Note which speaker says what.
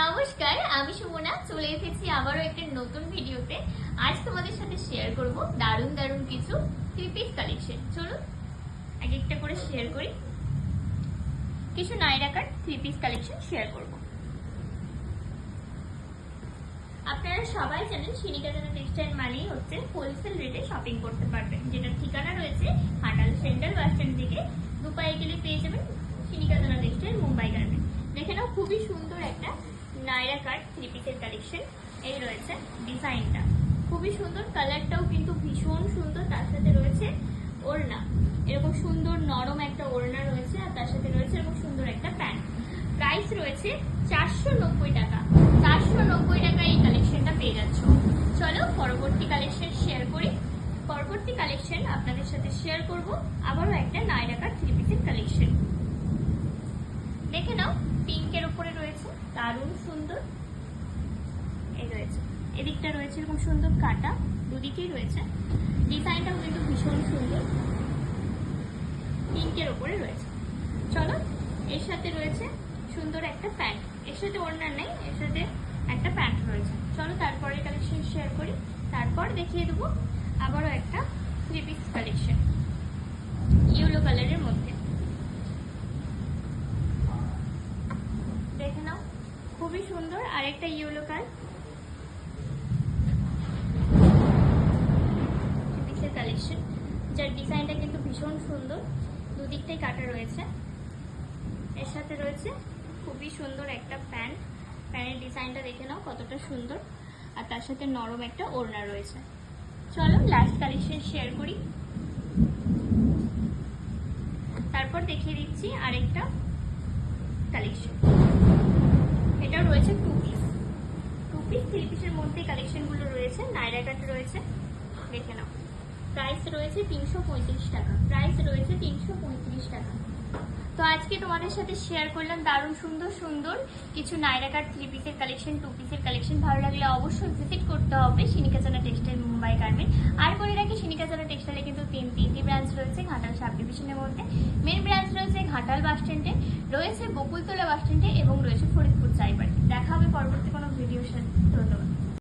Speaker 1: নমস্কার, আমি সুমনা চলে এসেছি আবারও একটা নতুন ভিডিওতে। আজ তোমাদের সাথে শেয়ার করব দারুণ দারুণ কিছু থ্রি পিস কালেকশন। চলো এক একটা করে শেয়ার করি। কিছু Nayra cut three piece collection share করব। আপনারা সবাই জানেন সিনিকাজানা টেক্সটাইল মানেই হচ্ছে হোলসেল রেটে শপিং করতে পারবেন, যেটার ঠিকানা রয়েছে ঘাটাল সেন্ট্রাল বাস স্ট্যান্ড থেকে 2 পায়ে গেলে পেয়ে যাবেন সিনিকাজানা টেক্সটাইল মুম্বাই গার্মেন্ট। দেখে নাও, খুবই সুন্দর একটা নায়রা কাট থ্রি পিসের কালেকশন। এই রয়েছে ডিজাইনটা, খুবই সুন্দর, কালারটাও কিন্তু ভীষণ সুন্দর। তার সাথে রয়েছে ওড়না, এরকম সুন্দর নরম একটা ওড়না রয়েছে, আর তার সাথে রয়েছে এরকম সুন্দর একটা প্যান্ট। প্রাইস রয়েছে 490 টাকা। 490 টাকা এই কালেকশনটা পেয়ে যাচ্ছ। চলো পরবর্তী কালেকশন শেয়ার করি। পরবর্তী কালেকশন আপনাদের সাথে শেয়ার করব আবারও একটা নায়রা কাট থ্রি পিসের কালেকশন। দেখে নাও, পিঙ্কের উপরে রয়েছে দারুণ সুন্দর। এই রয়েছে, এদিকটা রয়েছে এরকম সুন্দর কাটা, দুদিকেই রয়েছে। ডিজাইনটাও কিন্তু ভীষণ সুন্দর, পিঙ্কের উপরে রয়েছে। চলো, এর সাথে রয়েছে সুন্দর একটা প্যান্ট, এর সাথে ওড়না নেই, এর সাথে একটা প্যান্ট রয়েছে। চলো তারপরে কালেকশন শেয়ার করি, তারপর দেখিয়ে দেবো আবারও একটা থ্রি পিস কালেকশন ইয়েলো কালারের মধ্যে। দেখে নাও, খুবই সুন্দর আরেকটা ইয়েলো কালার পিসের কালেকশন, যার ডিজাইনটা কিন্তু ভীষণ সুন্দর। দুদিকটাই কাটা রয়েছে, এর সাথে রয়েছে খুবই সুন্দর একটা প্যান্ট। প্যান্টের ডিজাইনটা দেখে নাও কতটা সুন্দর, আর তার সাথে নরম একটা ওড়না রয়েছে। চলো লাস্ট কালেকশন শেয়ার করি, তারপর দেখিয়ে দিচ্ছি আরেকটা কালেকশন। এটাও রয়েছে টু পিস থ্রি পিসের মধ্যে কালেকশনগুলো রয়েছে। নায়রা কাট রয়েছে, দেখে নাও। প্রাইস রয়েছে 335 টাকা। প্রাইস রয়েছে 335 টাকা। তো আজকে তোমাদের সাথে শেয়ার করলাম দারুণ সুন্দর সুন্দর কিছু নায়রা কাট থ্রি পিসের কালেকশন, টু পিসের কালেকশন। ভালো লাগলে অবশ্যই ভিজিট করতে হবে সিনিকাজানা টেক্সটাইল মুম্বাই গার্মেন্ট। আর বলে রাখি, সিনিকাজানা টেক্সটাইলে কিন্তু তিনটি ব্রাঞ্চ রয়েছে ঘাটাল সাব ডিভিশনের মধ্যে। মেন ব্রাঞ্চ রয়েছে ঘাটাল বাস স্ট্যান্ডে, রয়েছে বকুলতলা বাস স্ট্যান্ডে এবং রয়েছে ফরিদপুর চাইবাড়ি। দেখা হবে পরবর্তী কোনো ভিডিওর সাথে। ধন্যবাদ।